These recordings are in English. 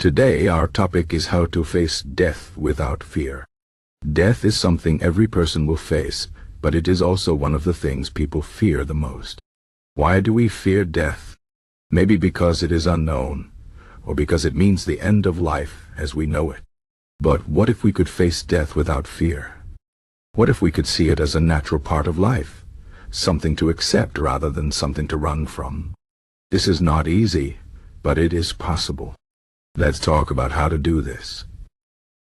Today our topic is how to face death without fear. Death is something every person will face, but it is also one of the things people fear the most. Why do we fear death? Maybe because it is unknown, or because it means the end of life as we know it. But what if we could face death without fear? What if we could see it as a natural part of life, something to accept rather than something to run from? This is not easy, but it is possible. Let's talk about how to do this.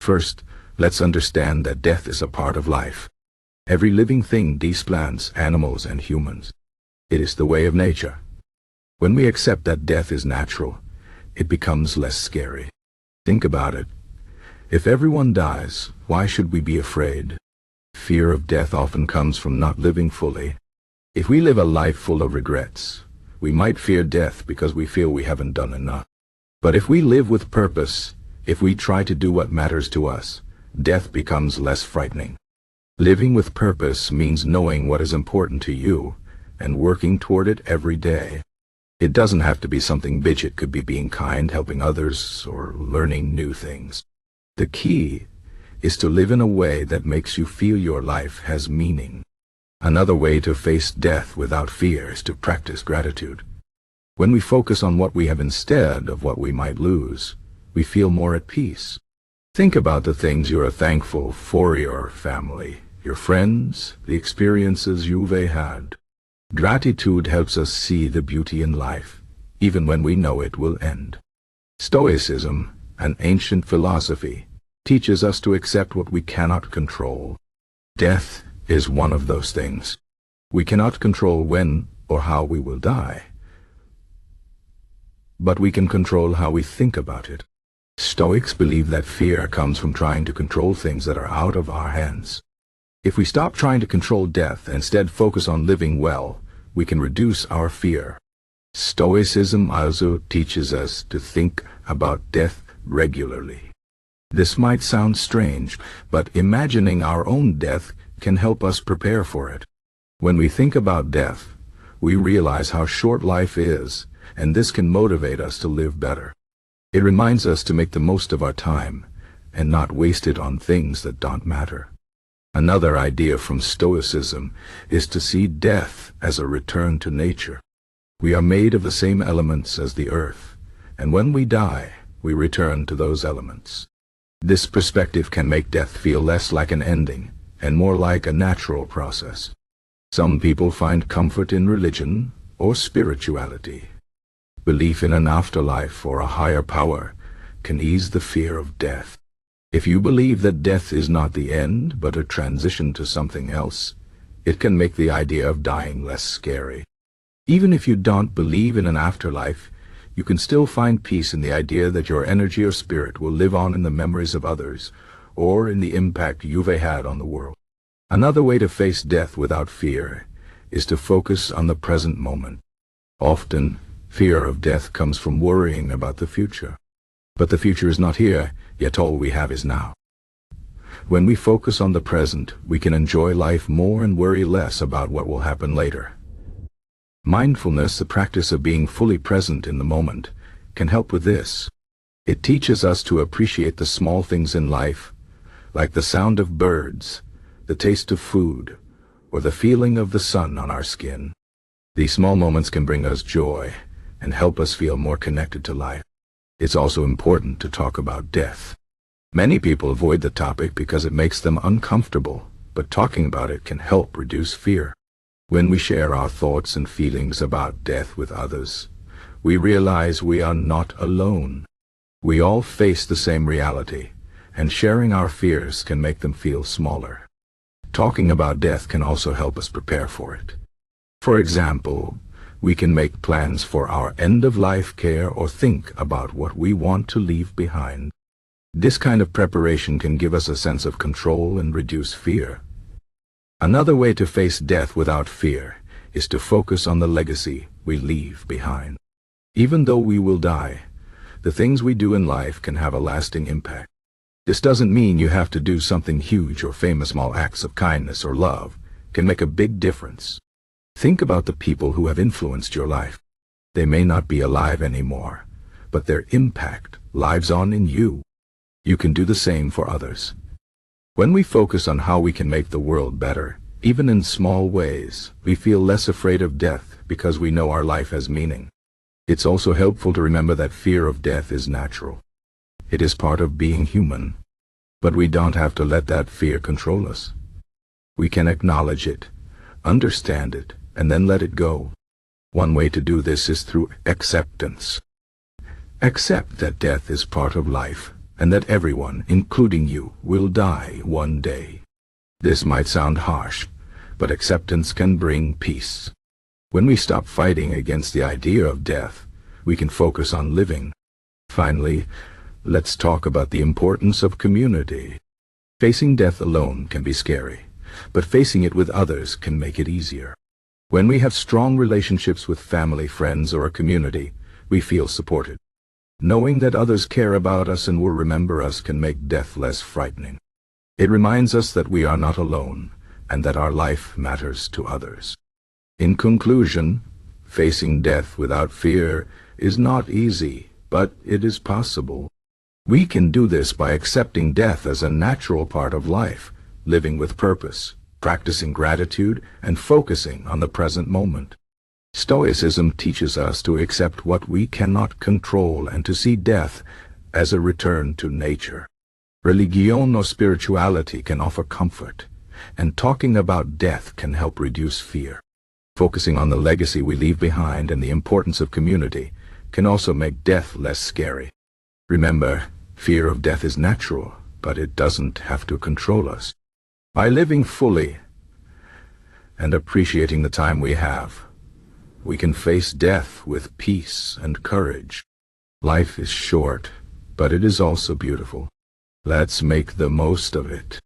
First, let's understand that death is a part of life. Every living thing, these plants, animals, and humans. It is the way of nature. When we accept that death is natural, it becomes less scary. Think about it. If everyone dies, why should we be afraid? Fear of death often comes from not living fully. If we live a life full of regrets, we might fear death because we feel we haven't done enough. But if we live with purpose, if we try to do what matters to us, death becomes less frightening. Living with purpose means knowing what is important to you and working toward it every day. It doesn't have to be something big. It could be being kind, helping others, or learning new things. The key is to live in a way that makes you feel your life has meaning. Another way to face death without fear is to practice gratitude. When we focus on what we have instead of what we might lose, we feel more at peace. Think about the things you are thankful for: your family, your friends, the experiences you've had. Gratitude helps us see the beauty in life, even when we know it will end. Stoicism, an ancient philosophy, teaches us to accept what we cannot control. Death is one of those things. We cannot control when or how we will die, but we can control how we think about it. Stoics believe that fear comes from trying to control things that are out of our hands. If we stop trying to control death and instead focus on living well, we can reduce our fear. Stoicism also teaches us to think about death regularly. This might sound strange, but imagining our own death can help us prepare for it. When we think about death, we realize how short life is, and this can motivate us to live better. It reminds us to make the most of our time and not waste it on things that don't matter. Another idea from Stoicism is to see death as a return to nature. We are made of the same elements as the earth, and when we die, we return to those elements. This perspective can make death feel less like an ending and more like a natural process. Some people find comfort in religion or spirituality. Belief in an afterlife or a higher power can ease the fear of death. If you believe that death is not the end, but a transition to something else, it can make the idea of dying less scary. Even if you don't believe in an afterlife, you can still find peace in the idea that your energy or spirit will live on in the memories of others, or in the impact you've had on the world. Another way to face death without fear is to focus on the present moment. Often, fear of death comes from worrying about the future. But the future is not here, yet all we have is now. When we focus on the present, we can enjoy life more and worry less about what will happen later. Mindfulness, the practice of being fully present in the moment, can help with this. It teaches us to appreciate the small things in life, like the sound of birds, the taste of food, or the feeling of the sun on our skin. These small moments can bring us joy and help us feel more connected to life. It's also important to talk about death. Many people avoid the topic because it makes them uncomfortable, but talking about it can help reduce fear. When we share our thoughts and feelings about death with others, we realize we are not alone. We all face the same reality, and sharing our fears can make them feel smaller. Talking about death can also help us prepare for it. For example, we can make plans for our end-of-life care or think about what we want to leave behind. This kind of preparation can give us a sense of control and reduce fear. Another way to face death without fear is to focus on the legacy we leave behind. Even though we will die, the things we do in life can have a lasting impact. This doesn't mean you have to do something huge or famous. Small acts of kindness or love can make a big difference. Think about the people who have influenced your life. They may not be alive anymore, but their impact lives on in you. You can do the same for others. When we focus on how we can make the world better, even in small ways, we feel less afraid of death because we know our life has meaning. It's also helpful to remember that fear of death is natural. It is part of being human. But we don't have to let that fear control us. We can acknowledge it, understand it, and then let it go. One way to do this is through acceptance. Accept that death is part of life, and that everyone, including you, will die one day. This might sound harsh, but acceptance can bring peace. When we stop fighting against the idea of death, we can focus on living. Finally, let's talk about the importance of community. Facing death alone can be scary, but facing it with others can make it easier. When we have strong relationships with family, friends, or a community, we feel supported. Knowing that others care about us and will remember us can make death less frightening. It reminds us that we are not alone, and that our life matters to others. In conclusion, facing death without fear is not easy, but it is possible. We can do this by accepting death as a natural part of life, living with purpose, practicing gratitude, and focusing on the present moment. Stoicism teaches us to accept what we cannot control and to see death as a return to nature. Religion or spirituality can offer comfort, and talking about death can help reduce fear. Focusing on the legacy we leave behind and the importance of community can also make death less scary. Remember, fear of death is natural, but it doesn't have to control us. By living fully and appreciating the time we have, we can face death with peace and courage. Life is short, but it is also beautiful. Let's make the most of it.